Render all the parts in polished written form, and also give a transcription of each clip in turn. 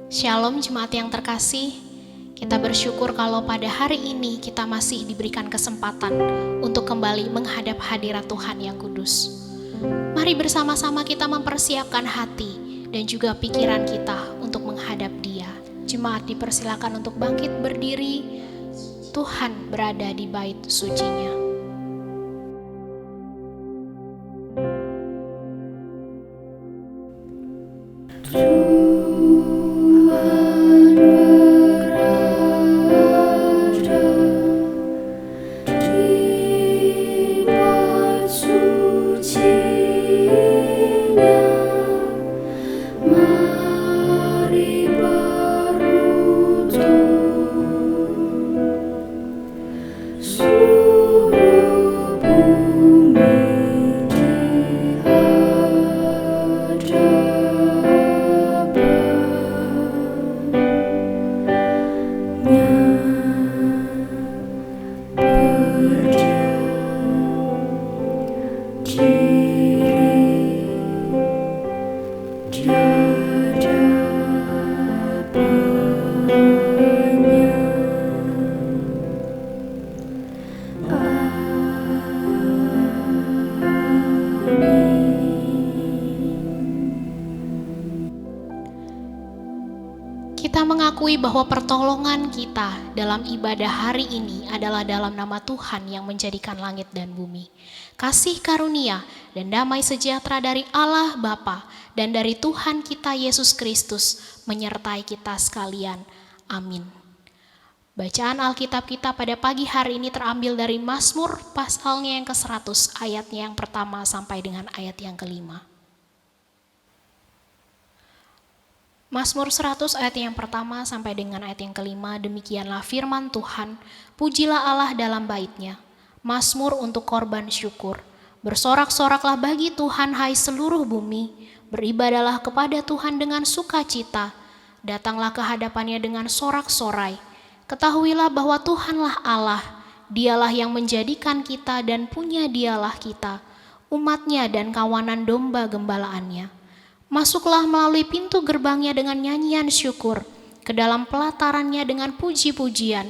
Shalom jemaat yang terkasih, kita bersyukur kalau pada hari ini kita masih diberikan kesempatan untuk kembali menghadap hadirat Tuhan yang kudus. Mari bersama-sama kita mempersiapkan hati dan juga pikiran kita untuk menghadap Dia. Jemaat dipersilakan untuk bangkit berdiri, Tuhan berada di bait suci-Nya. Kita mengakui bahwa pertolongan kita dalam ibadah hari ini adalah dalam nama Tuhan yang menjadikan langit dan bumi. Kasih karunia dan damai sejahtera dari Allah Bapa dan dari Tuhan kita Yesus Kristus menyertai kita sekalian. Amin. Bacaan Alkitab kita pada pagi hari ini terambil dari Mazmur pasalnya yang ke-100, ayatnya yang pertama sampai dengan ayat yang kelima. Mazmur 100 ayat yang pertama sampai dengan ayat yang kelima, demikianlah firman Tuhan, pujilah Allah dalam bait-Nya. Mazmur untuk korban syukur. Bersorak-soraklah bagi Tuhan hai seluruh bumi, beribadahlah kepada Tuhan dengan sukacita, datanglah ke hadapannya dengan sorak-sorai. Ketahuilah bahwa Tuhanlah Allah, Dialah yang menjadikan kita dan punya Dialah kita, umat-Nya dan kawanan domba gembalaannya. Masuklah melalui pintu gerbangnya dengan nyanyian syukur, ke dalam pelatarannya dengan puji-pujian.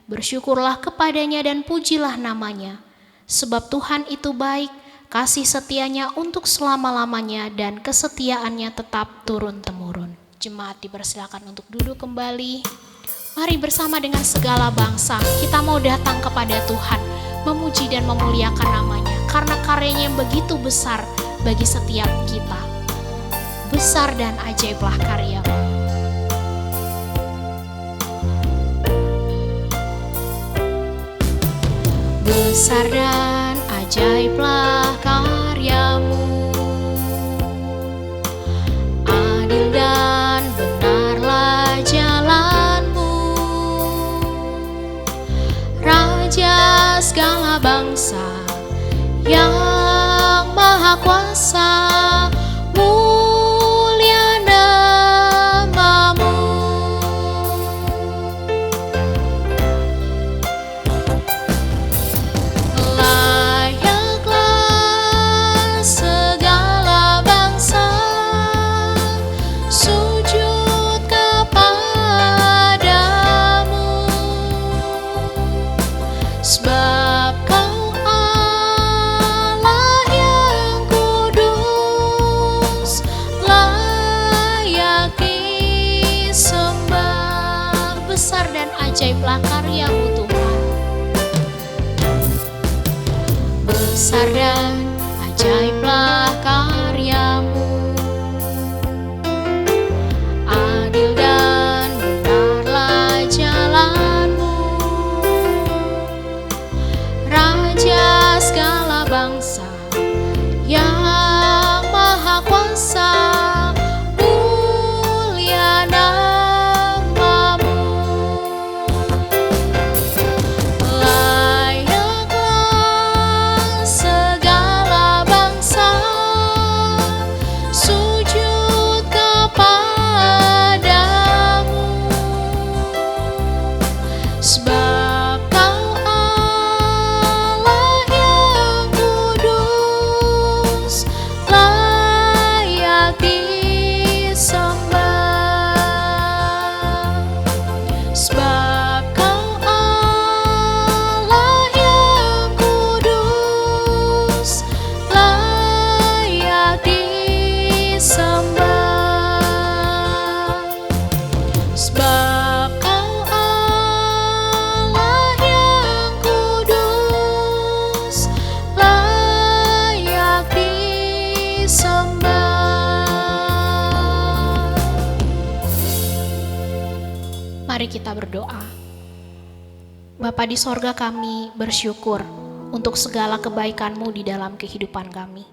Bersyukurlah kepadanya dan pujilah namanya. Sebab Tuhan itu baik, kasih setianya untuk selama-lamanya dan kesetiaannya tetap turun-temurun. Jemaat dipersilakan untuk duduk kembali. Mari bersama dengan segala bangsa, kita mau datang kepada Tuhan, memuji dan memuliakan namanya, karena karyanya yang begitu besar bagi setiap kita. Besar dan ajaiblah karya-Mu. Besar dan ajaiblah karya-Mu, adil dan benarlah jalan-Mu, Raja segala bangsa yang maha kuasa. Ajaiblah karya-Mu Tuhan. Besar dan ajaiblah karya-Mu, adil dan benarlah jalan-Mu, Raja segala bangsa yang maha kuasa. Segala bangsa Sebab Kau Allah yang kudus, layak disembah. Mari kita berdoa. Bapa di sorga, kami bersyukur untuk segala kebaikan-Mu di dalam kehidupan kami.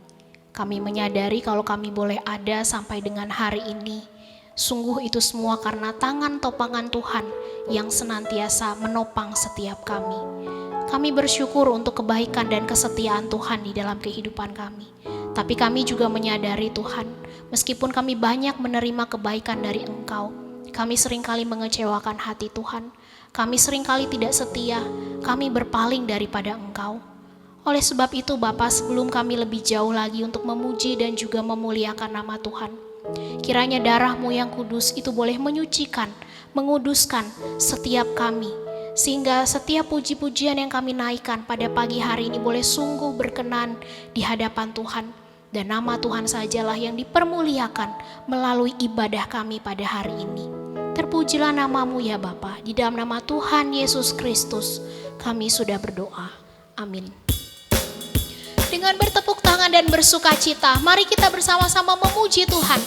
Kami menyadari kalau kami boleh ada sampai dengan hari ini, sungguh itu semua karena tangan topangan Tuhan yang senantiasa menopang setiap kami. Kami bersyukur untuk kebaikan dan kesetiaan Tuhan di dalam kehidupan kami. Tapi kami juga menyadari Tuhan, meskipun kami banyak menerima kebaikan dari Engkau, kami seringkali mengecewakan hati Tuhan. Kami seringkali tidak setia, kami berpaling daripada Engkau. Oleh sebab itu Bapa, sebelum kami lebih jauh lagi untuk memuji dan juga memuliakan nama Tuhan, kiranya darah-Mu yang kudus itu boleh menyucikan, menguduskan setiap kami, sehingga setiap puji-pujian yang kami naikkan pada pagi hari ini boleh sungguh berkenan di hadapan Tuhan, dan nama Tuhan sajalah yang dipermuliakan melalui ibadah kami pada hari ini. Terpujilah nama-Mu ya Bapa, di dalam nama Tuhan Yesus Kristus kami sudah berdoa. Amin. Dengan bertepuk tangan dan bersukacita, mari kita bersama-sama memuji Tuhan,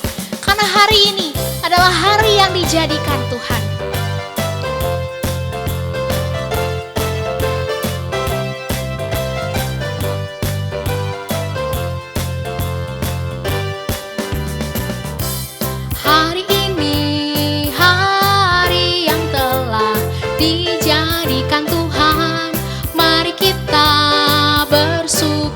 karena hari ini adalah hari yang dijadikan Tuhan. Hari ini hari yang telah dijadikan Tuhan, mari kita bersuka.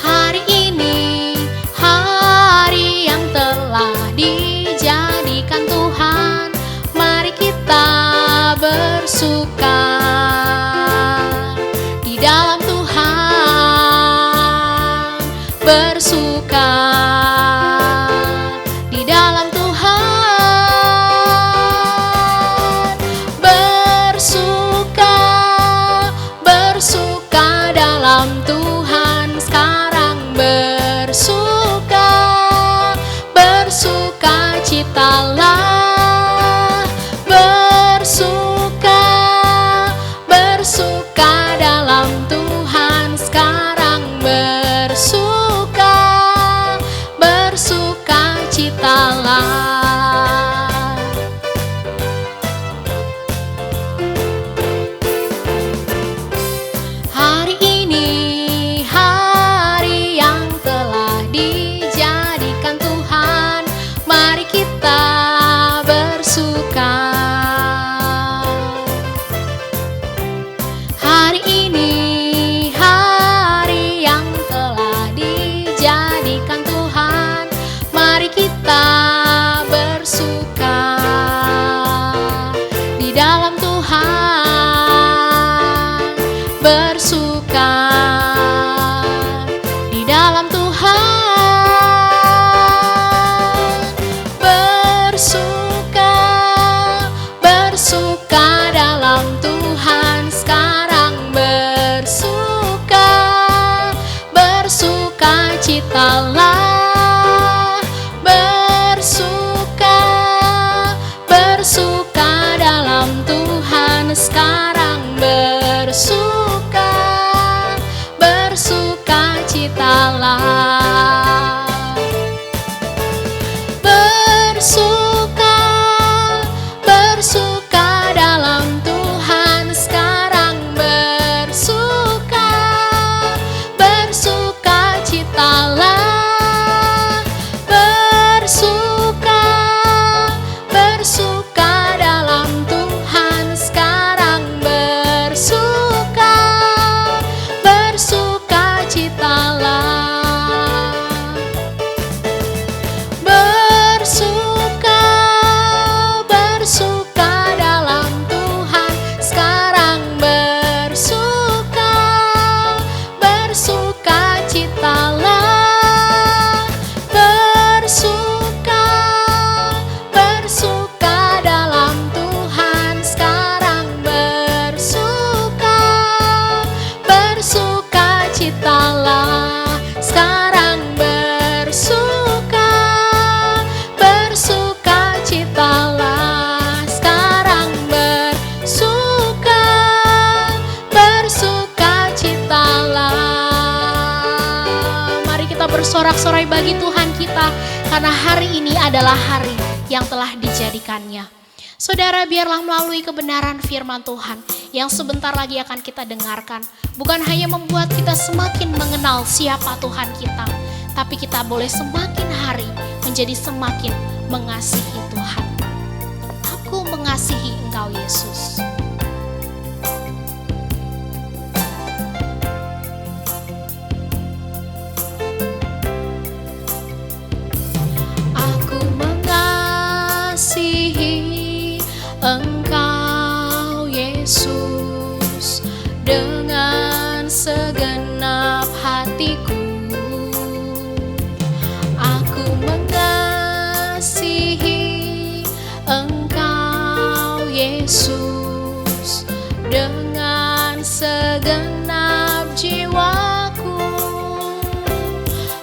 Hari ini hari yang telah dijadikan Tuhan, mari kita bersuka di dalam Tuhan, bersuka di dalam Tuhan, bersuka, bersuka dalam Tuhan sekarang, bersuka, bersuka citalah, bersuka, bersuka dalam Tuhan sekarang, bersuka, bersuka citalah. Hari ini hari yang telah dijadikan Tuhan, mari kita bersuka. Hari ini hari yang telah dijadikan Tuhan, mari kita bersuka di dalam Tuhan, bersuka di dalam Tuhan, bersuka, bersuka dalam Tuhan sekarang, bersuka, bersuka citalah, bersuka, bersuka dalam Tuhan sekarang, bersuka, bersuka citalah, bersuka, bersuka dalam Tuhan sekarang, bersuka, bersuka citalah, bersorak-sorai bagi Tuhan kita, karena hari ini adalah hari yang telah dijadikannya. Saudara, biarlah melalui kebenaran firman Tuhan yang sebentar lagi akan kita dengarkan, bukan hanya membuat kita semakin mengenal siapa Tuhan kita, tapi kita boleh semakin hari menjadi semakin mengasihi Tuhan. Aku mengasihi Engkau, Yesus. Aku mengasihi Engkau, Yesus, dengan segenap hatiku. Aku mengasihi Engkau, Yesus, dengan segenap jiwaku.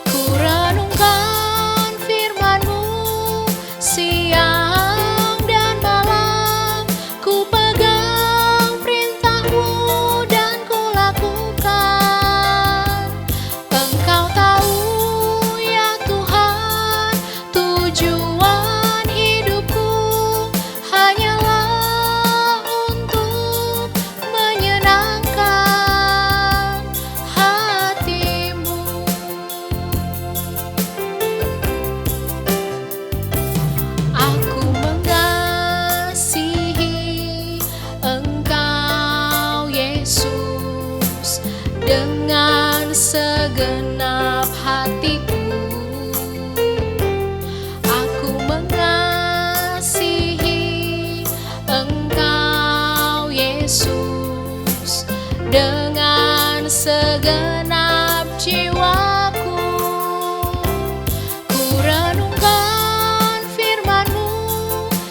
Ku renungkan firman-Mu siang dan malam, ku pegang perintah-Mu dan ku lakukan. Engkau tahu ya Tuhan, tujuan hidupku hanyalah untuk menyenangkan hati-Mu. Aku mengasihi Engkau, Yesus, dengan segenap hatiku. Aku mengasihi Engkau, Yesus, dengan segenap jiwaku. Ku renungkan firman-Mu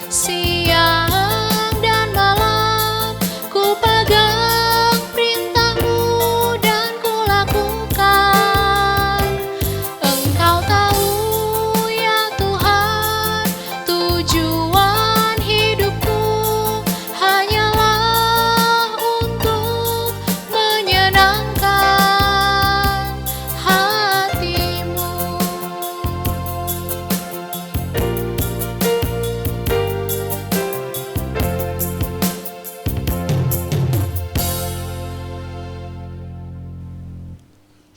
siang dan malam, ku pegang perintah-Mu dan ku lakukan. Engkau tahu ya Tuhan, tujuan hidupku hanyalah untuk menyenangkan hati-Mu.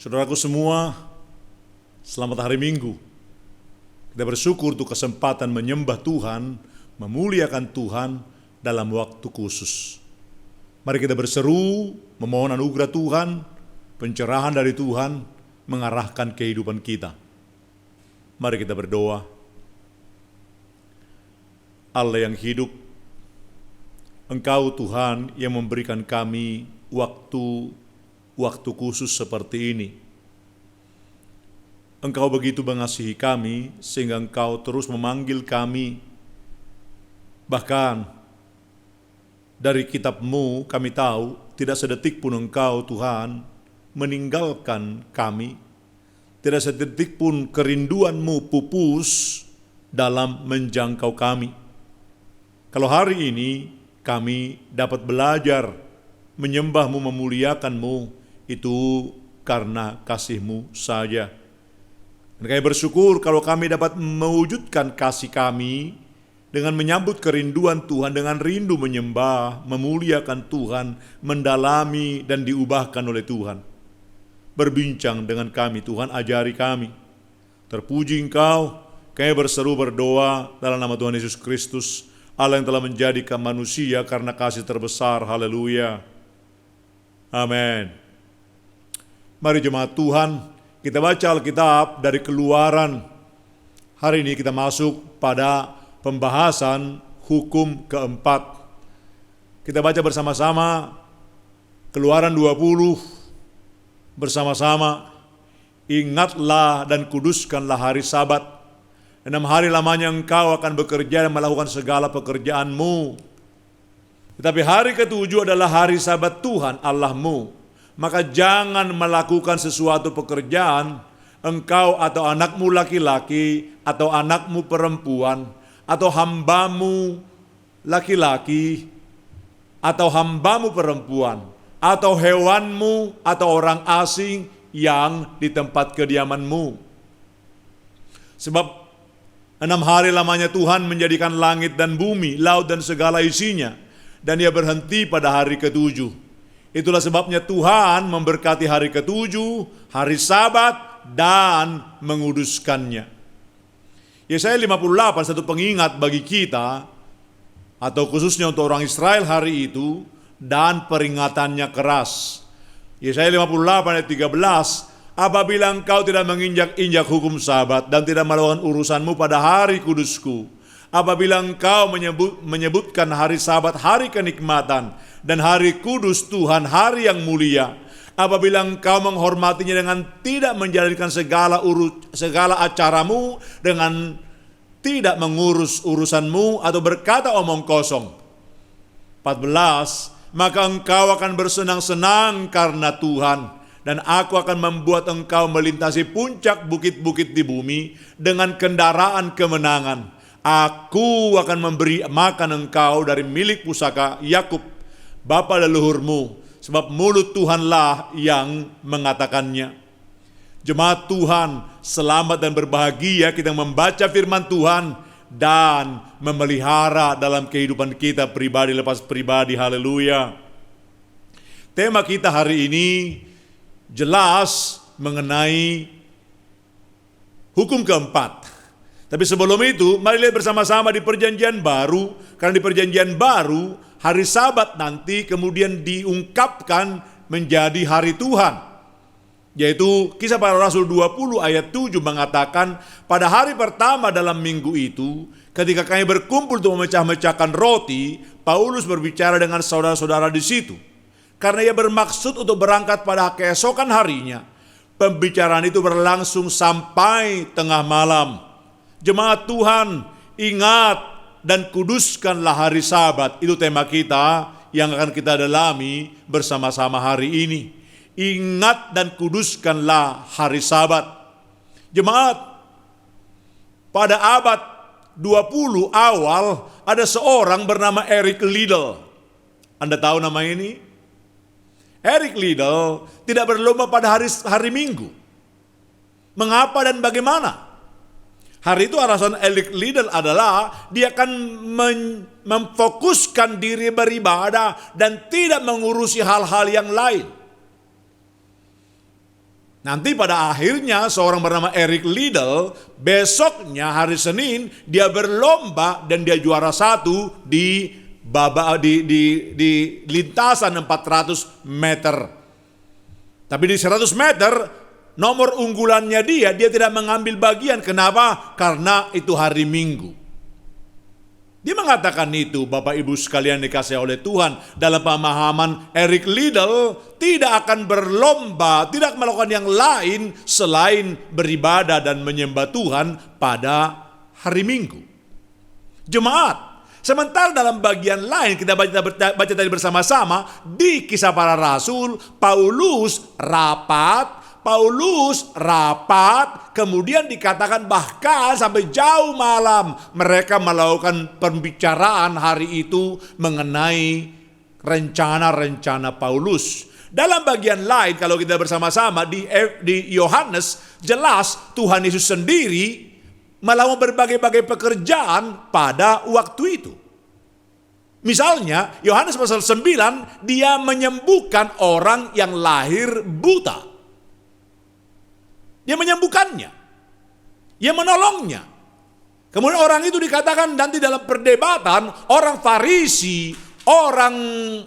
Saudaraku semua, selamat hari Minggu. Kita bersyukur untuk kesempatan menyembah Tuhan, memuliakan Tuhan dalam waktu khusus. Mari kita berseru, memohon anugerah Tuhan, pencerahan dari Tuhan, mengarahkan kehidupan kita. Mari kita berdoa. Allah yang hidup, Engkau Tuhan yang memberikan kami waktu khusus seperti ini. Engkau begitu mengasihi kami sehingga Engkau terus memanggil kami. Bahkan dari kitab-Mu kami tahu tidak sedetik pun Engkau Tuhan meninggalkan kami. Tidak sedetik pun kerinduan-Mu pupus dalam menjangkau kami. Kalau hari ini kami dapat belajar menyembah-Mu, memuliakan-Mu, itu karena kasih-Mu saja. Dan kami bersyukur kalau kami dapat mewujudkan kasih kami dengan menyambut kerinduan Tuhan, dengan rindu menyembah, memuliakan Tuhan, mendalami dan diubahkan oleh Tuhan. Berbincang dengan kami, Tuhan ajari kami. Terpuji Engkau, kami berseru berdoa dalam nama Tuhan Yesus Kristus, Allah yang telah menjadikan manusia karena kasih terbesar. Haleluya. Amin. Mari jemaat Tuhan, kita baca Alkitab dari Keluaran. Hari ini kita masuk pada pembahasan hukum keempat. Kita baca bersama-sama Keluaran 20 bersama-sama. Ingatlah dan kuduskanlah hari Sabat. 6 hari lamanya engkau akan bekerja dan melakukan segala pekerjaanmu. Tetapi hari ke-7 adalah hari Sabat Tuhan Allahmu. Maka jangan melakukan sesuatu pekerjaan, engkau atau anakmu laki-laki, atau anakmu perempuan, atau hambamu laki-laki, atau hambamu perempuan, atau hewanmu, atau orang asing yang di tempat kediamanmu. Sebab 6 hari lamanya Tuhan menjadikan langit dan bumi, laut dan segala isinya, dan Ia berhenti pada hari ke-7. Itulah sebabnya Tuhan memberkati hari ke-7, hari Sabat, dan menguduskannya. Yesaya 58 satu pengingat bagi kita, atau khususnya untuk orang Israel hari itu, dan peringatannya keras. Yesaya 58 ayat 13, apabila engkau tidak menginjak-injak hukum Sabat dan tidak melakukan urusanmu pada hari kudusku, apabila engkau menyebutkan hari Sabat hari kenikmatan dan hari kudus Tuhan hari yang mulia, apabila engkau menghormatinya dengan tidak menjalankan segala acaramu, dengan tidak mengurus urusanmu atau berkata omong kosong. 14, maka engkau akan bersenang-senang karena Tuhan, dan aku akan membuat engkau melintasi puncak bukit-bukit di bumi dengan kendaraan kemenangan. Aku akan memberi makan engkau dari milik pusaka Yakub, bapa leluhurmu, sebab mulut Tuhanlah yang mengatakannya. Jemaat Tuhan, selamat dan berbahagia kita membaca firman Tuhan dan memelihara dalam kehidupan kita pribadi lepas pribadi. Haleluya. Tema kita hari ini jelas mengenai hukum keempat. Tapi sebelum itu, mari lihat bersama-sama di Perjanjian Baru. Karena di Perjanjian Baru, hari Sabat nanti kemudian diungkapkan menjadi hari Tuhan. Yaitu Kisah Para Rasul 20 ayat 7 mengatakan, pada hari pertama dalam minggu itu, ketika kami berkumpul untuk memecah-mecahkan roti, Paulus berbicara dengan saudara-saudara di situ. Karena ia bermaksud untuk berangkat pada keesokan harinya. Pembicaraan itu berlangsung sampai tengah malam. Jemaat Tuhan, ingat dan kuduskanlah hari Sabat. Itu tema kita yang akan kita dalami bersama-sama hari ini. Ingat dan kuduskanlah hari Sabat. Jemaat, pada abad 20 awal ada seorang bernama Eric Liddell. Anda tahu nama ini? Eric Liddell tidak berlomba pada hari Minggu. Mengapa dan bagaimana? Hari itu alasan Eric Liddell adalah dia akan memfokuskan diri beribadah dan tidak mengurusi hal-hal yang lain. Nanti pada akhirnya seorang bernama Eric Liddell, besoknya hari Senin dia berlomba dan dia juara 1 di lintasan 400 meter. Tapi di 100 meter nomor unggulannya dia tidak mengambil bagian. Kenapa? Karena itu hari Minggu. Dia mengatakan itu, Bapak Ibu sekalian dikasihi oleh Tuhan, dalam pemahaman Eric Liddell tidak akan berlomba, tidak melakukan yang lain selain beribadah dan menyembah Tuhan pada hari Minggu. Jemaat, sementara dalam bagian lain kita baca tadi bersama-sama di Kisah Para Rasul, Paulus rapat, kemudian dikatakan bahkan sampai jauh malam mereka melakukan pembicaraan hari itu mengenai rencana-rencana Paulus. Dalam bagian lain kalau kita bersama-sama di Yohanes, jelas Tuhan Yesus sendiri melakukan berbagai-bagai pekerjaan pada waktu itu. Misalnya Yohanes pasal 9, dia menyembuhkan orang yang lahir buta. Dia menyembuhkannya. Dia menolongnya. Kemudian orang itu dikatakan nanti dalam perdebatan, orang Farisi, orang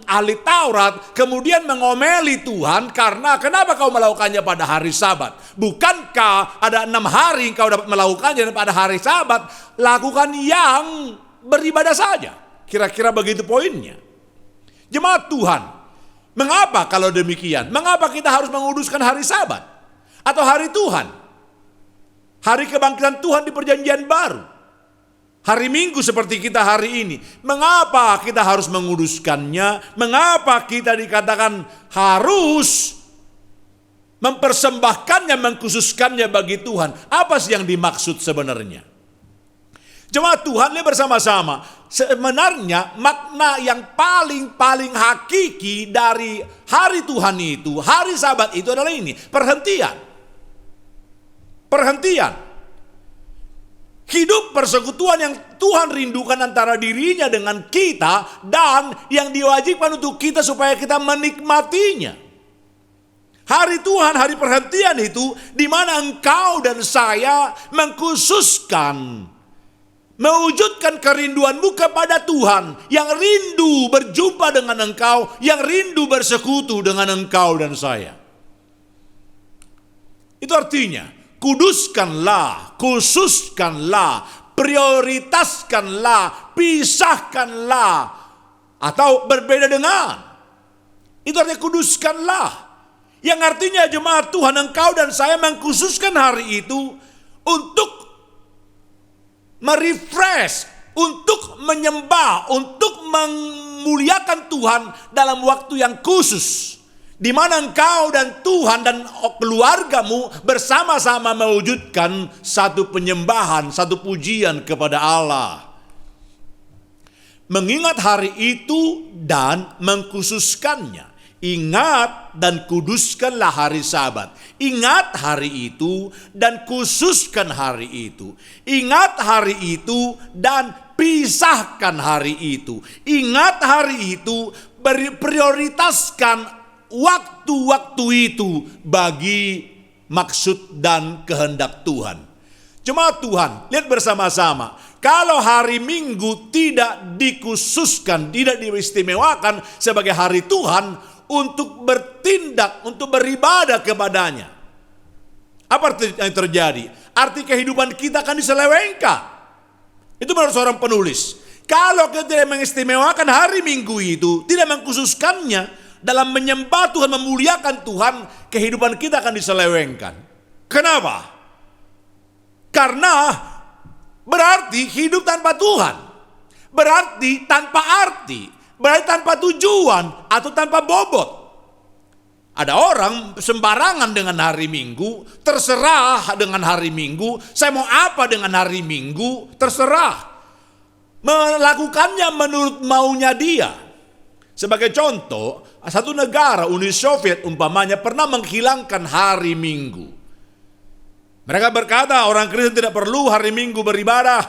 ahli Taurat, kemudian mengomeli Tuhan karena kenapa kau melakukannya pada hari Sabat? Bukankah ada 6 hari kau dapat melakukannya pada hari Sabat? Lakukan yang beribadah saja. Kira-kira begitu poinnya. Jemaat Tuhan, mengapa kalau demikian? Mengapa kita harus menguduskan hari Sabat? Atau hari Tuhan, hari kebangkitan Tuhan di Perjanjian Baru, hari Minggu seperti kita hari ini. Mengapa kita harus menguduskannya? Mengapa kita dikatakan harus mempersembahkannya, mengkhususkannya bagi Tuhan? Apa sih yang dimaksud sebenarnya? Jemaat Tuhan, lihat bersama-sama. Sebenarnya makna yang paling hakiki dari hari Tuhan itu, hari Sabat itu adalah ini, perhentian. Hidup persekutuan yang Tuhan rindukan antara dirinya dengan kita dan yang diwajibkan untuk kita supaya kita menikmatinya. Hari Tuhan, hari perhentian itu di mana engkau dan saya mengkhususkan, mewujudkan kerinduanmu kepada Tuhan yang rindu berjumpa dengan engkau, yang rindu bersekutu dengan engkau dan saya. Itu artinya, kuduskanlah, khususkanlah, prioritaskanlah, pisahkanlah, atau berbeda dengan. Itu artinya kuduskanlah. Yang artinya jemaat Tuhan, engkau dan saya mengkhususkan hari itu untuk merefresh, untuk menyembah, untuk memuliakan Tuhan dalam waktu yang khusus. Di mana engkau dan Tuhan dan keluargamu bersama-sama mewujudkan satu penyembahan, satu pujian kepada Allah. Mengingat hari itu dan mengkhususkannya. Ingat dan kuduskanlah hari Sabat. Ingat hari itu dan khususkan hari itu. Ingat hari itu dan pisahkan hari itu. Ingat hari itu, prioritaskan waktu-waktu itu bagi maksud dan kehendak Tuhan. Jemaat Tuhan, lihat bersama-sama. Kalau hari Minggu tidak dikhususkan, tidak diistimewakan sebagai hari Tuhan untuk bertindak, untuk beribadah kepadanya, apa yang terjadi? Arti kehidupan kita akan diselewengkan. Itu menurut seorang penulis. Kalau kita tidak mengistimewakan hari Minggu itu, tidak mengkhususkannya dalam menyembah Tuhan, memuliakan Tuhan, kehidupan kita akan diselewengkan. Kenapa? Karena berarti hidup tanpa Tuhan, berarti tanpa arti, berarti tanpa tujuan atau tanpa bobot. Ada orang sembarangan dengan hari Minggu, terserah dengan hari Minggu, saya mau apa dengan hari Minggu, terserah. Melakukannya menurut maunya dia. Sebagai contoh, satu negara, Uni Soviet umpamanya, pernah menghilangkan hari Minggu. Mereka berkata orang Kristen tidak perlu hari Minggu beribadah,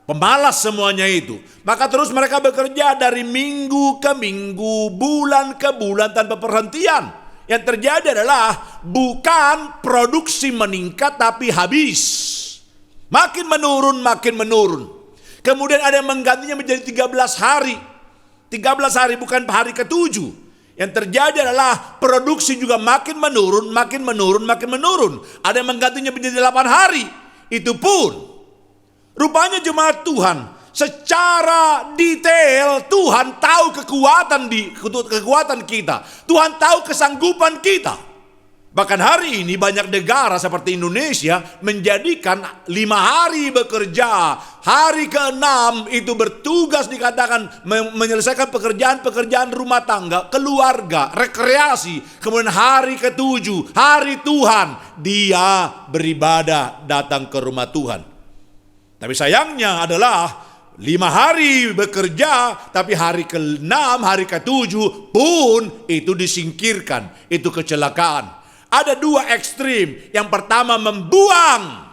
pemalas semuanya itu. Maka terus mereka bekerja dari minggu ke minggu, bulan ke bulan tanpa perhentian. Yang terjadi adalah bukan produksi meningkat tapi habis. Makin menurun, makin menurun. Kemudian ada yang menggantinya menjadi 13 hari. 13 hari bukan hari ke-7. Yang terjadi adalah produksi juga makin menurun, makin menurun, makin menurun. Ada yang menggantinya menjadi 8 hari. Itu pun rupanya jemaat Tuhan, secara detail Tuhan tahu kekuatan kita. Tuhan tahu kesanggupan kita. Bahkan hari ini banyak negara seperti Indonesia menjadikan 5 hari bekerja. Hari ke-6 itu bertugas dikatakan menyelesaikan pekerjaan-pekerjaan rumah tangga, keluarga, rekreasi. Kemudian hari ke-7, hari Tuhan, dia beribadah datang ke rumah Tuhan. Tapi sayangnya adalah 5 hari bekerja, tapi hari ke-6, hari ke-7 pun itu disingkirkan. Itu kecelakaan. Ada 2 ekstrim. Yang pertama membuang.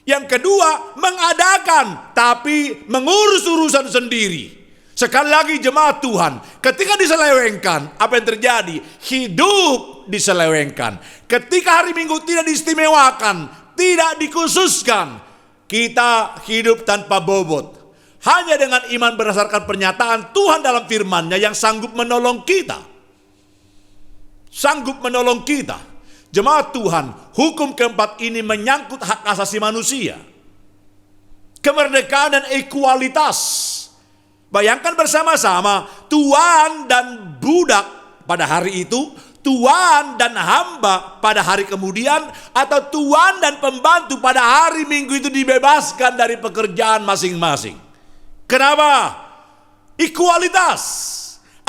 Yang kedua mengadakan, tapi mengurus urusan sendiri. Sekali lagi jemaat Tuhan, ketika diselewengkan, apa yang terjadi? Hidup diselewengkan. Ketika hari Minggu tidak diistimewakan, tidak dikhususkan, kita hidup tanpa bobot. Hanya dengan iman berdasarkan pernyataan Tuhan dalam firman-Nya yang sanggup menolong kita. Sanggup menolong kita. Jemaat Tuhan, hukum keempat ini menyangkut hak asasi manusia. Kemerdekaan dan ekualitas. Bayangkan bersama-sama, tuan dan budak pada hari itu, tuan dan hamba pada hari kemudian, atau tuan dan pembantu pada hari Minggu itu dibebaskan dari pekerjaan masing-masing. Kenapa? Ekualitas.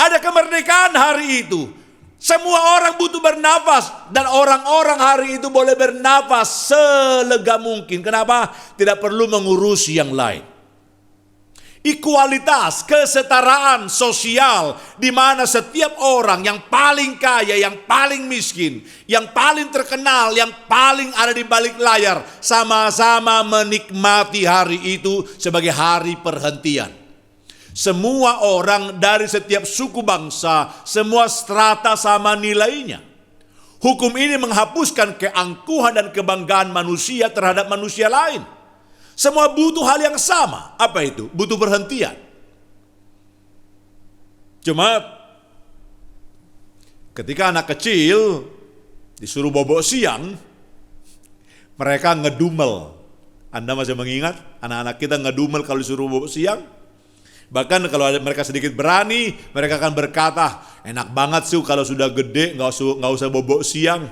Ada kemerdekaan hari itu. Semua orang butuh bernafas dan orang-orang hari itu boleh bernafas selega mungkin. Kenapa? Tidak perlu mengurusi yang lain. Ekualitas, kesetaraan sosial, di mana setiap orang yang paling kaya, yang paling miskin, yang paling terkenal, yang paling ada di balik layar, sama-sama menikmati hari itu sebagai hari perhentian. Semua orang dari setiap suku bangsa, semua strata sama nilainya. Hukum ini menghapuskan keangkuhan dan kebanggaan manusia terhadap manusia lain. Semua butuh hal yang sama. Apa itu? Butuh perhentian. Cuma ketika anak kecil disuruh bobok siang, mereka ngedumel. Anda masih mengingat anak-anak kita ngedumel kalau disuruh bobok siang? Bahkan kalau mereka sedikit berani, mereka akan berkata, enak banget sih kalau sudah gede nggak usah bobok siang.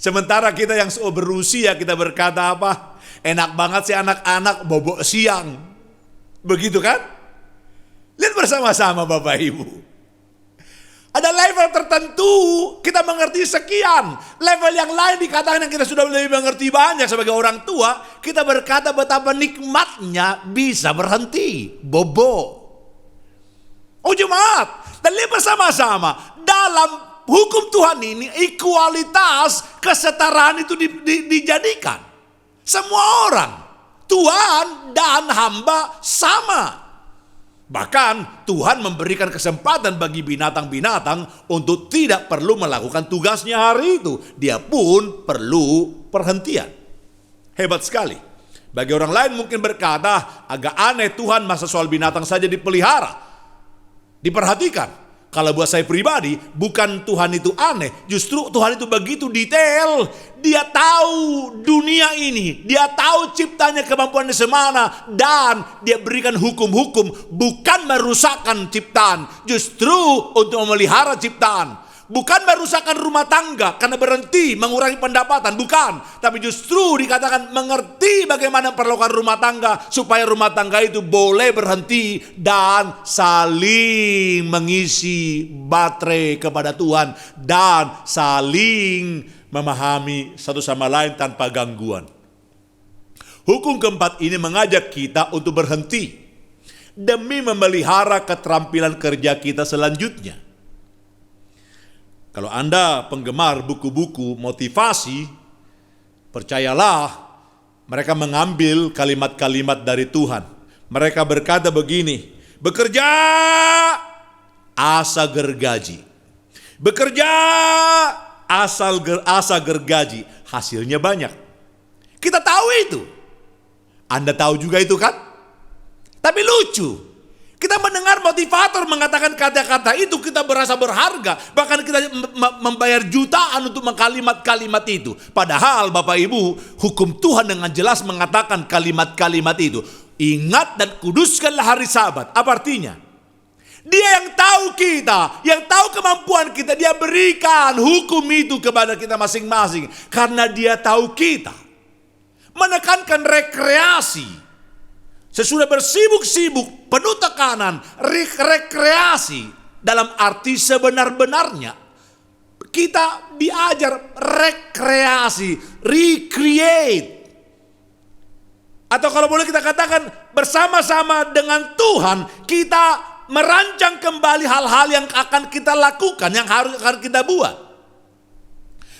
Sementara kita yang berusia kita berkata apa? Enak banget sih anak-anak bobok siang. Begitu kan? Lihat bersama-sama Bapak Ibu. Ada level tertentu kita mengerti sekian. Level yang lain dikatakan yang kita sudah lebih mengerti banyak sebagai orang tua. Kita berkata betapa nikmatnya bisa berhenti. Bobok. Oh jemaat. Dan lihat bersama-sama. Dalam hukum Tuhan ini ekualitas kesetaraan itu dijadikan. Semua orang, Tuhan dan hamba sama. Bahkan Tuhan memberikan kesempatan bagi binatang-binatang untuk tidak perlu melakukan tugasnya hari itu. Dia pun perlu perhentian. Hebat sekali. Bagi orang lain mungkin berkata, agak aneh Tuhan masa soal binatang saja dipelihara. Diperhatikan. Kalau buat saya pribadi, bukan Tuhan itu aneh. Justru Tuhan itu begitu detail. Dia tahu dunia ini. Dia tahu ciptanya kemampuannya semana. Dan dia berikan hukum-hukum. Bukan merusakkan ciptaan. Justru untuk memelihara ciptaan. Bukan merusakkan rumah tangga karena berhenti mengurangi pendapatan. Bukan. Tapi justru dikatakan mengerti bagaimana perlakuan rumah tangga. Supaya rumah tangga itu boleh berhenti. Dan saling mengisi baterai kepada Tuhan. Dan saling memahami satu sama lain tanpa gangguan. Hukum keempat ini mengajak kita untuk berhenti. Demi memelihara keterampilan kerja kita selanjutnya. Kalau Anda penggemar buku-buku motivasi, percayalah mereka mengambil kalimat-kalimat dari Tuhan. Mereka berkata begini, bekerja asa gergaji. Bekerja asa gergaji, hasilnya banyak. Kita tahu itu. Anda tahu juga itu kan? Tapi lucu. Kita mendengar motivator mengatakan kata-kata itu, kita berasa berharga. Bahkan kita membayar jutaan untuk kalimat-kalimat itu. Padahal Bapak Ibu, hukum Tuhan dengan jelas mengatakan kalimat-kalimat itu. Ingat dan kuduskanlah hari Sabat. Apa artinya? Dia yang tahu kita, yang tahu kemampuan kita, dia berikan hukum itu kepada kita masing-masing. Karena dia tahu kita. Menekankan rekreasi. Sesudah bersibuk-sibuk, penuh tekanan, rekreasi dalam arti sebenar-benarnya. Kita diajar rekreasi, recreate. Atau kalau boleh kita katakan bersama-sama dengan Tuhan, kita merancang kembali hal-hal yang akan kita lakukan, yang akan kita buat.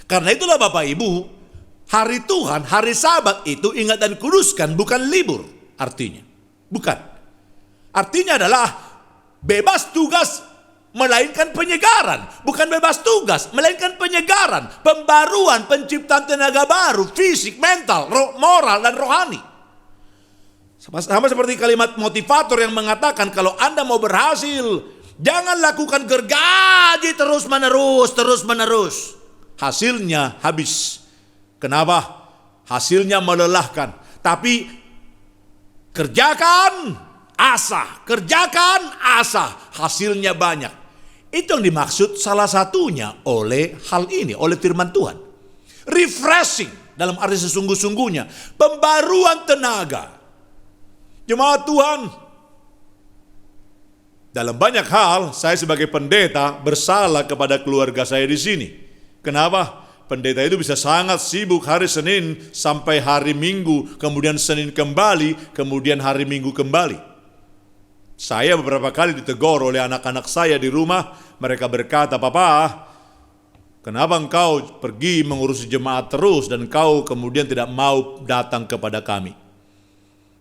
Karena itulah Bapak Ibu, hari Tuhan, hari Sabat itu ingat dan kuduskan, bukan libur. Artinya, bukan. Artinya adalah bebas tugas melainkan penyegaran. Bukan bebas tugas, melainkan penyegaran. Pembaruan, penciptaan tenaga baru, fisik, mental, moral, dan rohani. Sama seperti kalimat motivator yang mengatakan kalau Anda mau berhasil, jangan lakukan gergaji terus menerus. Hasilnya habis. Kenapa? Hasilnya melelahkan. Tapi kerjakan asa, hasilnya banyak. Itu yang dimaksud salah satunya oleh hal ini, oleh firman Tuhan. Refreshing dalam arti sesungguh-sungguhnya, pembaruan tenaga. Jemaat Tuhan, dalam banyak hal saya sebagai pendeta bersalah kepada keluarga saya di sini. Kenapa? Pendeta itu bisa sangat sibuk hari Senin sampai hari Minggu, kemudian Senin kembali, kemudian hari Minggu kembali. Saya beberapa kali ditegur oleh anak-anak saya di rumah. Mereka berkata, "Papa, kenapa engkau pergi mengurusi jemaat terus dan engkau kemudian tidak mau datang kepada kami?"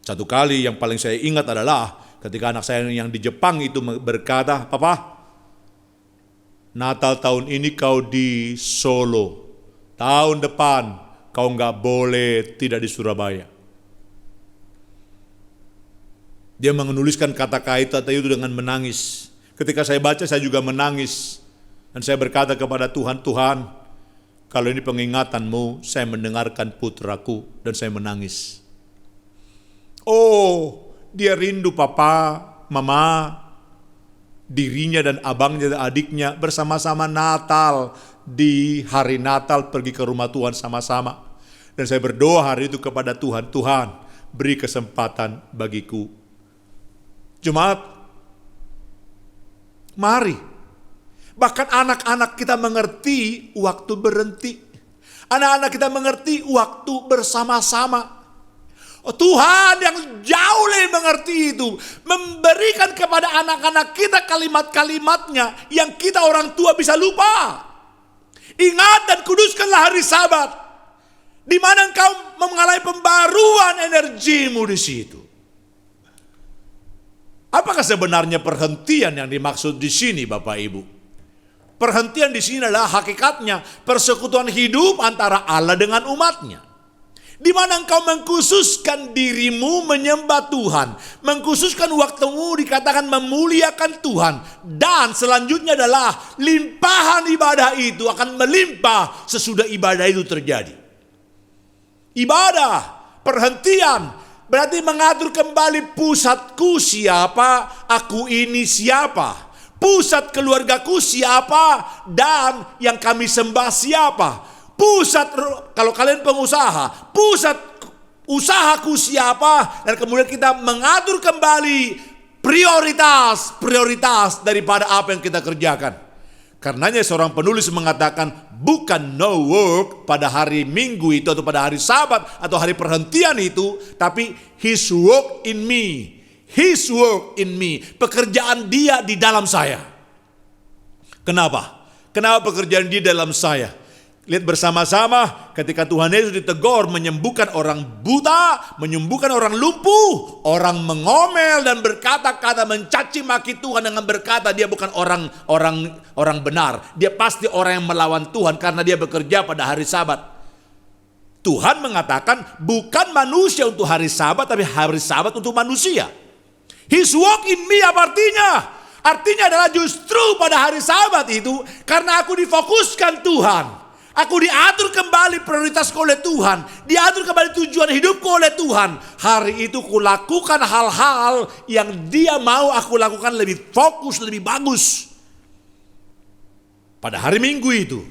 Satu kali yang paling saya ingat adalah ketika anak saya yang di Jepang itu berkata, "Papa, Natal tahun ini kau di Solo. Tahun depan kau nggak boleh tidak di Surabaya." Dia menuliskan kata-kata itu dengan menangis. Ketika saya baca saya juga menangis. Dan saya berkata kepada Tuhan, "Tuhan, kalau ini pengingatanmu, saya mendengarkan putraku dan saya menangis." Oh, dia rindu papa, mama, dirinya dan abangnya dan adiknya bersama-sama Natal. Di hari Natal pergi ke rumah Tuhan sama-sama. Dan saya berdoa hari itu kepada Tuhan, "Tuhan, beri kesempatan bagiku." Jemaat, mari. Bahkan anak-anak kita mengerti waktu berhenti. Anak-anak kita mengerti waktu bersama-sama. Oh, Tuhan yang jauh lebih mengerti itu memberikan kepada anak-anak kita kalimat-kalimatnya yang kita orang tua bisa lupa. Ingat dan kuduskanlah hari Sabat, di mana engkau mengalami pembaruan energimu di situ. Apakah sebenarnya perhentian yang dimaksud di sini, Bapak Ibu? Perhentian di sini adalah hakikatnya persekutuan hidup antara Allah dengan umatnya. Di mana engkau mengkhususkan dirimu menyembah Tuhan, mengkhususkan waktumu dikatakan memuliakan Tuhan, dan selanjutnya adalah limpahan ibadah itu akan melimpah sesudah ibadah itu terjadi. Ibadah, perhentian, berarti mengatur kembali pusatku siapa, aku ini siapa, pusat keluargaku siapa, dan yang kami sembah siapa. Pusat, kalau kalian pengusaha, pusat usahaku siapa, dan kemudian kita mengatur kembali prioritas daripada apa yang kita kerjakan. Karenanya seorang penulis mengatakan bukan no work pada hari Minggu itu atau pada hari Sabat atau hari perhentian itu, tapi His work in me. His work in me. Pekerjaan dia di dalam saya. Kenapa? Kenapa pekerjaan dia dalam saya? Lihat bersama-sama ketika Tuhan Yesus ditegur menyembuhkan orang buta, menyembuhkan orang lumpuh, orang mengomel dan berkata-kata mencaci maki Tuhan dengan berkata dia bukan orang benar. Dia pasti orang yang melawan Tuhan karena dia bekerja pada hari Sabat. Tuhan mengatakan bukan manusia untuk hari Sabat, tapi hari Sabat untuk manusia. His work in me apa artinya? Artinya adalah justru pada hari Sabat itu karena aku difokuskan Tuhan. Aku diatur kembali prioritasku oleh Tuhan. Diatur kembali tujuan hidupku oleh Tuhan. Hari itu kulakukan hal-hal yang dia mau aku lakukan lebih fokus, lebih bagus. Pada hari Minggu itu.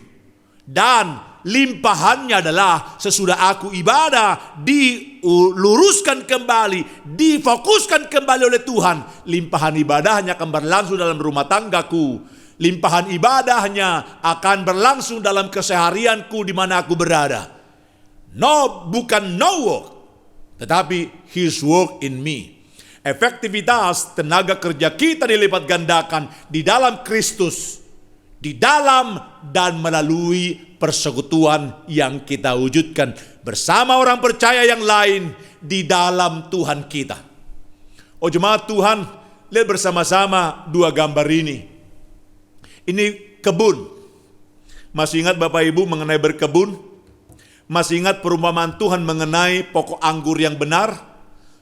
Dan limpahannya adalah sesudah aku ibadah, diluruskan kembali, difokuskan kembali oleh Tuhan. Limpahan ibadahnya akan berlangsung dalam rumah tanggaku. Limpahan ibadahnya akan berlangsung dalam keseharianku di mana aku berada. No, bukan no work, tetapi His work in me. Efektivitas tenaga kerja kita dilipat gandakan di dalam Kristus, di dalam dan melalui persekutuan yang kita wujudkan bersama orang percaya yang lain di dalam Tuhan kita. Oh jemaat Tuhan, lihat bersama-sama dua gambar ini. Ini kebun. Masih ingat Bapak Ibu mengenai berkebun? Masih ingat perumpamaan Tuhan mengenai pokok anggur yang benar?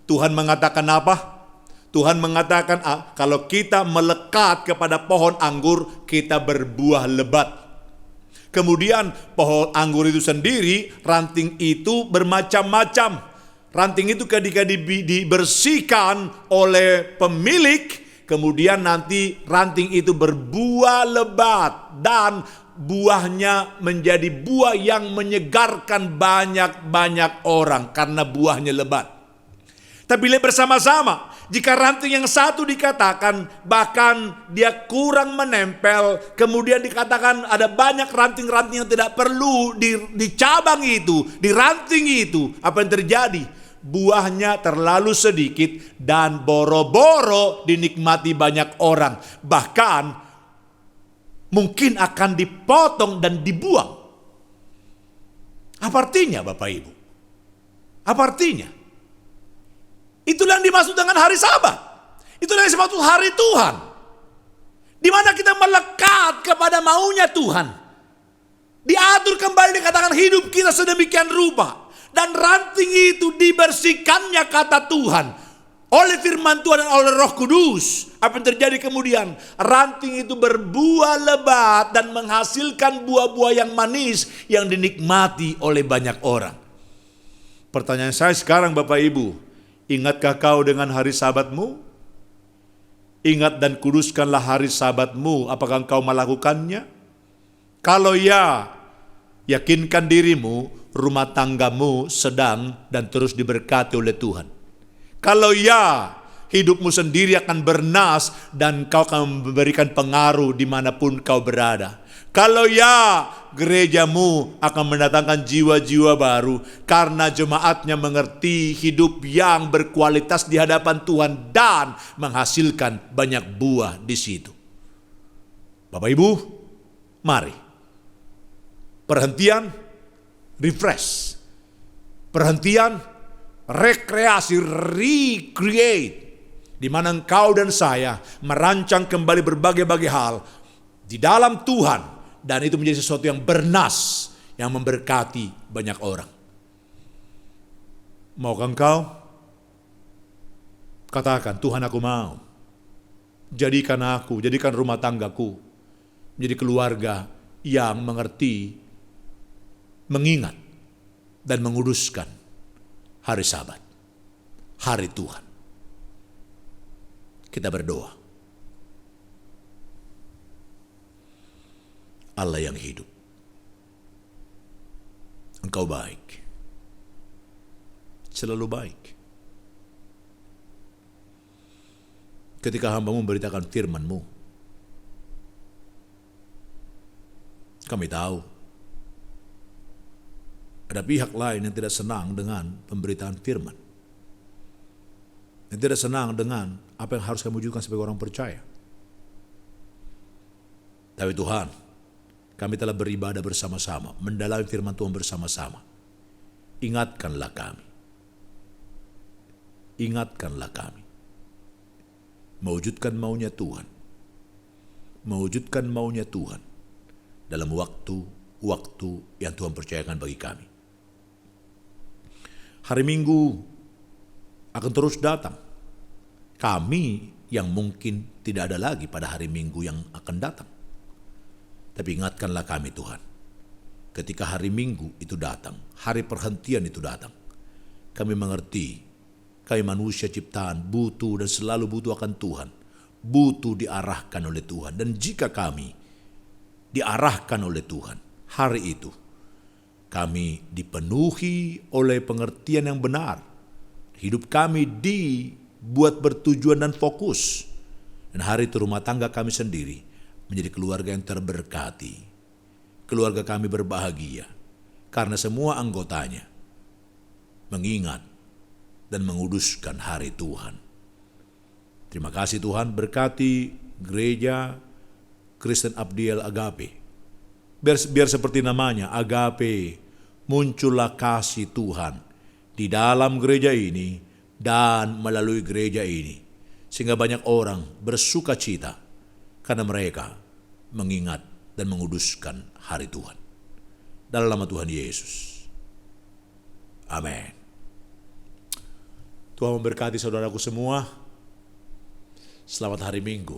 Tuhan mengatakan apa? Tuhan mengatakan kalau kita melekat kepada pohon anggur, kita berbuah lebat. Kemudian pohon anggur itu sendiri, ranting itu bermacam-macam. Ranting itu ketika dibersihkan oleh pemilik, kemudian nanti ranting itu berbuah lebat dan buahnya menjadi buah yang menyegarkan banyak-banyak orang karena buahnya lebat. Tapi lihat bersama-sama, jika ranting yang satu dikatakan bahkan dia kurang menempel, kemudian dikatakan ada banyak ranting-ranting yang tidak perlu di cabang itu, di ranting itu, apa yang terjadi? buahnya terlalu sedikit, dan boro-boro dinikmati banyak orang. Bahkan mungkin akan dipotong dan dibuang. Apa artinya Bapak Ibu? Apa artinya? Itulah yang dimaksud dengan hari Sabat. Itulah yang dimaksud hari Tuhan, di mana kita melekat kepada maunya Tuhan. Diatur kembali, dikatakan hidup kita sedemikian rupa. Dan ranting itu dibersihkannya, kata Tuhan, oleh firman Tuhan dan oleh Roh Kudus. Apa yang terjadi kemudian? Ranting itu berbuah lebat dan menghasilkan buah-buah yang manis yang dinikmati oleh banyak orang. Pertanyaan saya sekarang Bapak Ibu, ingatkah kau dengan hari Sabatmu? Ingat dan kuduskanlah hari Sabatmu. Apakah engkau melakukannya? Kalau ya, yakinkan dirimu, rumah tanggamu sedang dan terus diberkati oleh Tuhan. Kalau ya, hidupmu sendiri akan bernas dan kau akan memberikan pengaruh dimanapun kau berada. Kalau ya, gerejamu akan mendatangkan jiwa-jiwa baru karena jemaatnya mengerti hidup yang berkualitas di hadapan Tuhan dan menghasilkan banyak buah di situ. Bapak Ibu, mari. Perhentian, refresh. Perhentian, rekreasi, recreate. Di mana engkau dan saya merancang kembali berbagai-bagai hal di dalam Tuhan. Dan itu menjadi sesuatu yang bernas, yang memberkati banyak orang. Maukah engkau? Katakan, Tuhan aku mau. Jadikan aku, jadikan rumah tanggaku menjadi keluarga yang mengerti, mengingat, dan menguduskan hari Sabat, hari Tuhan. Kita berdoa. Allah yang hidup, Engkau baik, selalu baik. Ketika hamba-Mu memberitakan firman-Mu, kami tahu ada pihak lain yang tidak senang dengan pemberitaan firman, yang tidak senang dengan apa yang harus kami wujudkan sebagai orang percaya. Tapi Tuhan, kami telah beribadah bersama-sama, mendalami firman Tuhan bersama-sama. Ingatkanlah kami. Ingatkanlah kami. Mewujudkan maunya Tuhan. Mewujudkan maunya Tuhan dalam waktu yang Tuhan percayakan bagi kami. Hari Minggu akan terus datang. Kami yang mungkin tidak ada lagi pada hari Minggu yang akan datang. Tapi ingatkanlah kami Tuhan, ketika hari Minggu itu datang, hari perhentian itu datang, kami mengerti, kami manusia ciptaan butuh dan selalu butuh akan Tuhan, butuh diarahkan oleh Tuhan. Dan jika kami diarahkan oleh Tuhan, hari itu kami dipenuhi oleh pengertian yang benar, hidup kami dibuat bertujuan dan fokus, dan hari itu rumah tangga kami sendiri menjadi keluarga yang terberkati. Keluarga kami berbahagia karena semua anggotanya mengingat dan menguduskan hari Tuhan. Terima kasih Tuhan, berkati gereja Kristen Abdiel Agape. Biar seperti namanya, Agape, muncullah kasih Tuhan di dalam gereja ini dan melalui gereja ini, sehingga banyak orang bersuka cita karena mereka mengingat dan menguduskan hari Tuhan. Dalam nama Tuhan Yesus. Amin. Tuhan memberkati saudaraku semua. Selamat hari Minggu.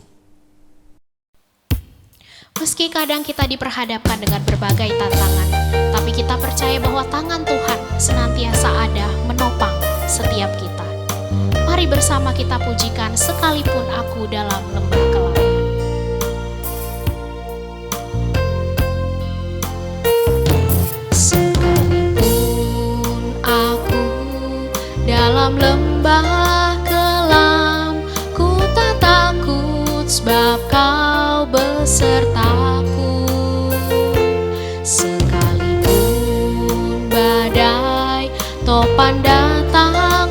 Meski kadang kita diperhadapkan dengan berbagai tantangan, tapi kita percaya bahwa tangan Tuhan senantiasa ada menopang setiap kita. Mari bersama kita pujikan sekalipun aku dalam lembah kelam. Dalam lembah kelam, ku tak takut sebab kau besertaku. Sekalipun badai topan datang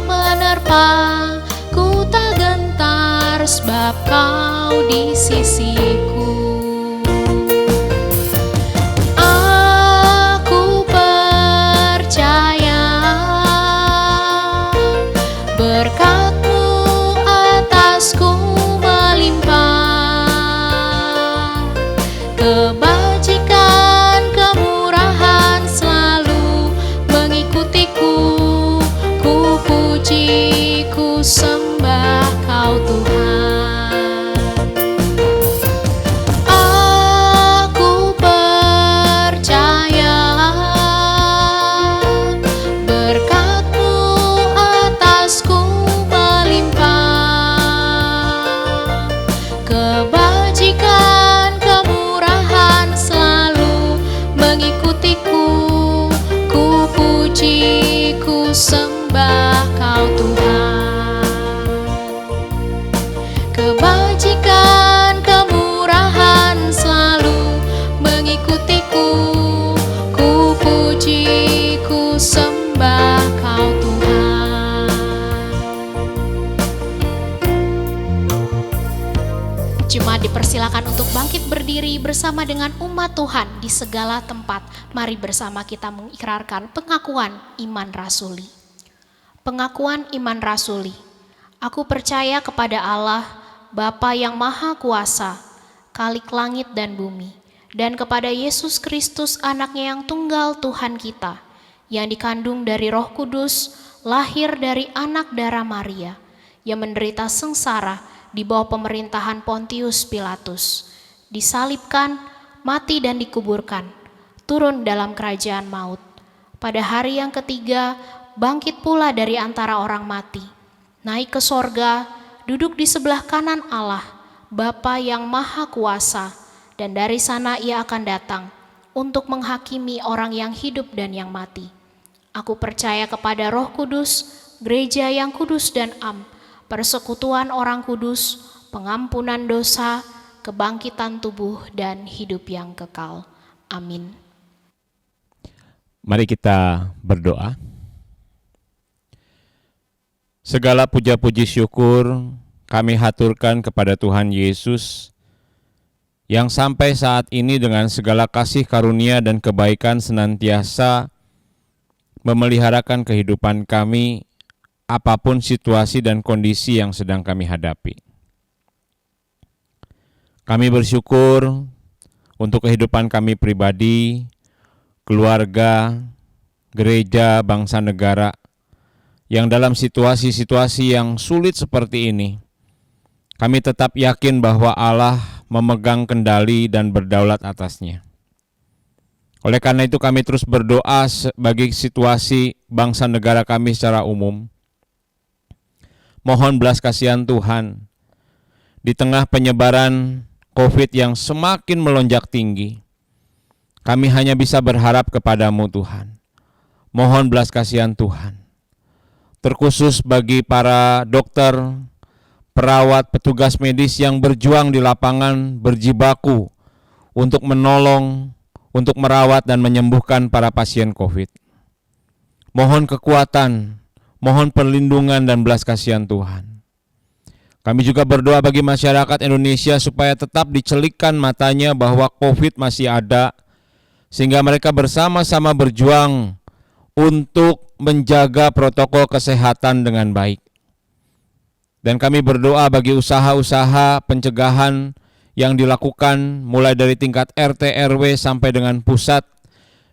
sebab Kau di sisiku. Aku percaya berkat-Mu atasku melimpah, kebajikan, kemurahan selalu mengikutiku. Ku puji, ku sembah Kau Tuhan. Aku percaya berkat-Mu atasku melimpah, kebajikan, kemurahan selalu mengikutiku. Ku puji, ku sembah Kau Tuhan. Kebajikan, kemurahan selalu mengikutiku. Ku puji, ku sembah Kau Tuhan. Jemaat dipersilakan untuk bangkit berdiri bersama dengan umat Tuhan di segala tempat. Mari bersama kita mengikrarkan pengakuan iman rasuli. Pengakuan iman rasuli. Aku percaya kepada Allah, Bapa yang Maha Kuasa, Khalik langit dan bumi, dan kepada Yesus Kristus, Anaknya yang tunggal Tuhan kita, yang dikandung dari Roh Kudus, lahir dari anak darah Maria, yang menderita sengsara di bawah pemerintahan Pontius Pilatus, disalibkan, mati dan dikuburkan, turun dalam kerajaan maut. Pada hari yang ketiga, bangkit pula dari antara orang mati, naik ke sorga, duduk di sebelah kanan Allah, Bapa yang Maha Kuasa, dan dari sana Ia akan datang untuk menghakimi orang yang hidup dan yang mati. Aku percaya kepada Roh Kudus, gereja yang kudus dan am, persekutuan orang kudus, pengampunan dosa, kebangkitan tubuh dan hidup yang kekal. Amin. Mari kita berdoa. Segala puja-puji syukur kami haturkan kepada Tuhan Yesus yang sampai saat ini dengan segala kasih karunia dan kebaikan senantiasa memeliharakan kehidupan kami apapun situasi dan kondisi yang sedang kami hadapi. Kami bersyukur untuk kehidupan kami pribadi, keluarga, gereja, bangsa, negara, yang dalam situasi-situasi yang sulit seperti ini, kami tetap yakin bahwa Allah memegang kendali dan berdaulat atasnya. Oleh karena itu kami terus berdoa bagi situasi bangsa negara kami secara umum. Mohon belas kasihan Tuhan, di tengah penyebaran COVID yang semakin melonjak tinggi, kami hanya bisa berharap kepadamu Tuhan. Mohon belas kasihan Tuhan. Terkhusus bagi para dokter, perawat, petugas medis yang berjuang di lapangan, berjibaku untuk menolong, untuk merawat dan menyembuhkan para pasien COVID. Mohon kekuatan, mohon perlindungan dan belas kasihan Tuhan. Kami juga berdoa bagi masyarakat Indonesia supaya tetap dicelikkan matanya bahwa COVID masih ada, sehingga mereka bersama-sama berjuang untuk menjaga protokol kesehatan dengan baik. Dan kami berdoa bagi usaha-usaha pencegahan yang dilakukan mulai dari tingkat RT RW sampai dengan pusat.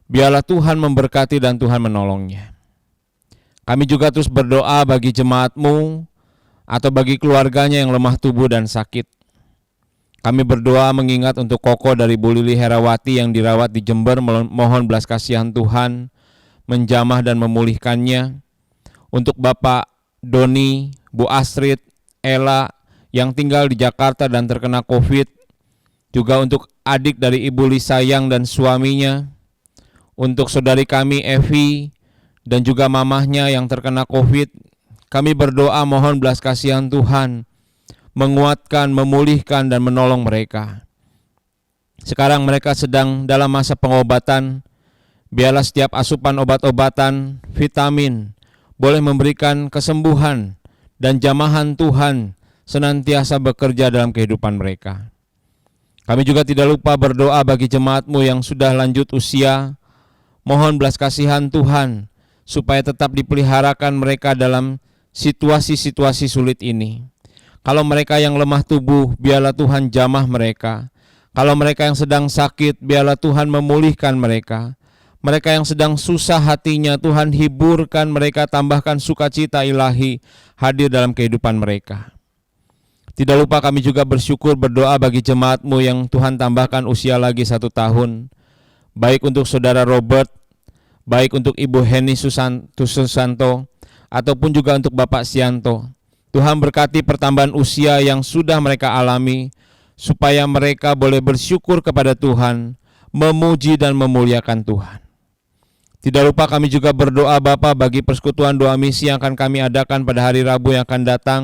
Biarlah Tuhan memberkati dan Tuhan menolongnya. Kami juga terus berdoa bagi jemaat-Mu atau bagi keluarganya yang lemah tubuh dan sakit. Kami berdoa mengingat untuk Koko dari Bu Lili Herawati yang dirawat di Jember, mohon belas kasihan Tuhan menjamah dan memulihkannya. Untuk Bapak Doni, Bu Astrid, Ella yang tinggal di Jakarta dan terkena COVID. Juga untuk adik dari Ibu Lisayang dan suaminya. Untuk saudari kami Evi dan juga mamahnya yang terkena COVID. Kami berdoa mohon belas kasihan Tuhan menguatkan, memulihkan dan menolong mereka. Sekarang mereka sedang dalam masa pengobatan. Biarlah setiap asupan obat-obatan, vitamin, boleh memberikan kesembuhan dan jamahan Tuhan senantiasa bekerja dalam kehidupan mereka. Kami juga tidak lupa berdoa bagi jemaat-Mu yang sudah lanjut usia. Mohon belas kasihan Tuhan, supaya tetap dipeliharakan mereka dalam situasi-situasi sulit ini. Kalau mereka yang lemah tubuh, biarlah Tuhan jamah mereka. Kalau mereka yang sedang sakit, biarlah Tuhan memulihkan mereka. Mereka yang sedang susah hatinya, Tuhan hiburkan mereka, tambahkan sukacita ilahi hadir dalam kehidupan mereka. Tidak lupa kami juga bersyukur berdoa bagi jemaat-Mu yang Tuhan tambahkan usia lagi 1 tahun. Baik untuk Saudara Robert, baik untuk Ibu Heni Susanto, ataupun juga untuk Bapak Sianto. Tuhan berkati pertambahan usia yang sudah mereka alami, supaya mereka boleh bersyukur kepada Tuhan, memuji dan memuliakan Tuhan. Tidak lupa kami juga berdoa Bapa bagi persekutuan doa misi yang akan kami adakan pada hari Rabu yang akan datang,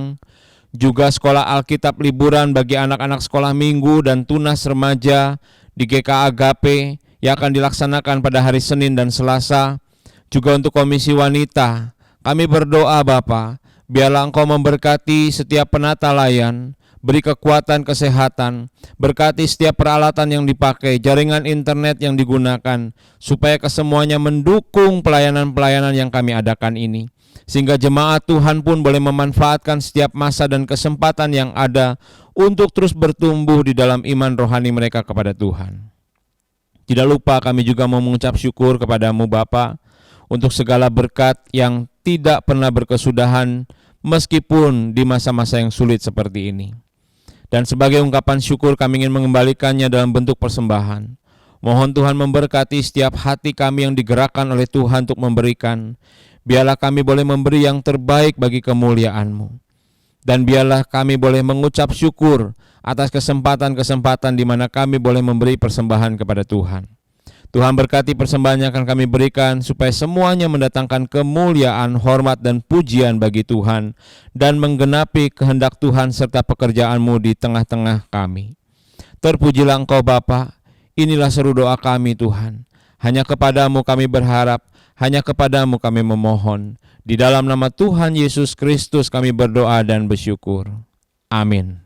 juga sekolah Alkitab liburan bagi anak-anak sekolah minggu dan tunas remaja di GK Agape yang akan dilaksanakan pada hari Senin dan Selasa, juga untuk komisi wanita. Kami berdoa Bapa, biarlah Engkau memberkati setiap penata layan, beri kekuatan kesehatan, berkati setiap peralatan yang dipakai, jaringan internet yang digunakan, supaya kesemuanya mendukung pelayanan-pelayanan yang kami adakan ini. Sehingga jemaat Tuhan pun boleh memanfaatkan setiap masa dan kesempatan yang ada untuk terus bertumbuh di dalam iman rohani mereka kepada Tuhan. Tidak lupa kami juga mau mengucap syukur kepada-Mu Bapa untuk segala berkat yang tidak pernah berkesudahan meskipun di masa-masa yang sulit seperti ini. Dan sebagai ungkapan syukur kami ingin mengembalikannya dalam bentuk persembahan. Mohon Tuhan memberkati setiap hati kami yang digerakkan oleh Tuhan untuk memberikan. Biarlah kami boleh memberi yang terbaik bagi kemuliaan-Mu. Dan biarlah kami boleh mengucap syukur atas kesempatan-kesempatan di mana kami boleh memberi persembahan kepada Tuhan. Tuhan berkati persembahan yang akan kami berikan supaya semuanya mendatangkan kemuliaan, hormat, dan pujian bagi Tuhan dan menggenapi kehendak Tuhan serta pekerjaan-Mu di tengah-tengah kami. Terpujilah Engkau Bapa, inilah seru doa kami Tuhan. Hanya kepada-Mu kami berharap, hanya kepada-Mu kami memohon. Di dalam nama Tuhan Yesus Kristus kami berdoa dan bersyukur. Amin.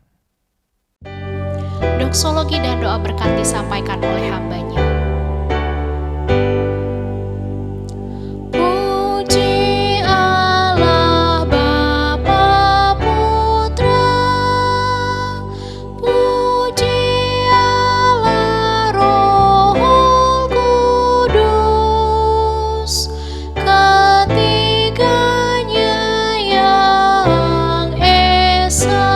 Doksologi dan doa berkat disampaikan oleh hamba-Nya. Puji Allah Bapa Putra, puji Allah Roh Kudus, ketiganya yang esa.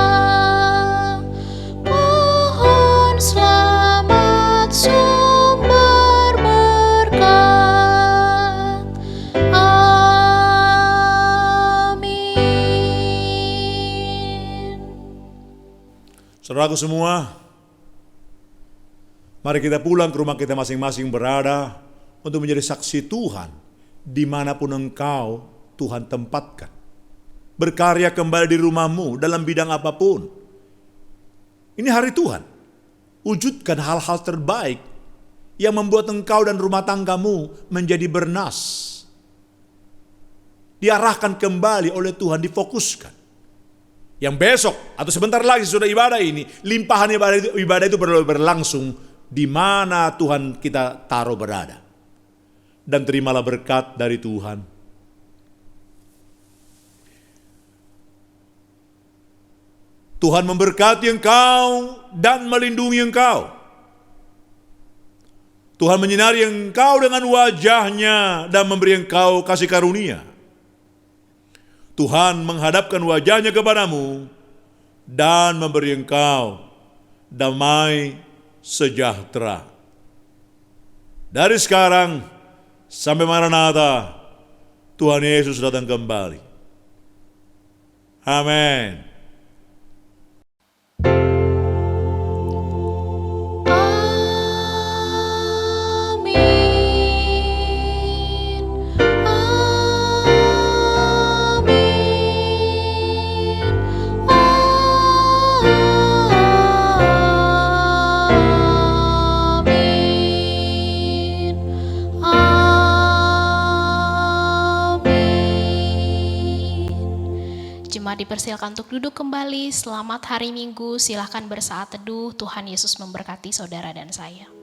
Pohon selamat sumber berkat. Amin. Saudaraku semua, mari kita pulang ke rumah kita masing-masing berada untuk menjadi saksi Tuhan dimanapun engkau Tuhan tempatkan. Berkarya kembali di rumahmu dalam bidang apapun. Ini hari Tuhan. Wujudkan hal-hal terbaik yang membuat engkau dan rumah tanggamu menjadi bernas. Diarahkan kembali oleh Tuhan, difokuskan. Yang besok atau sebentar lagi sudah ibadah ini, limpahan ibadah itu berlangsung di mana Tuhan kita taruh berada. Dan terimalah berkat dari Tuhan. Tuhan memberkati engkau dan melindungi engkau. Tuhan menyinari engkau dengan wajah-Nya dan memberi engkau kasih karunia. Tuhan menghadapkan wajah-Nya kepadamu dan memberi engkau damai sejahtera. Dari sekarang sampai Maranatha, Tuhan Yesus datang kembali. Amin. dipersilakan untuk duduk kembali. Selamat hari Minggu, silahkan bersaat teduh. Tuhan Yesus memberkati saudara dan saya.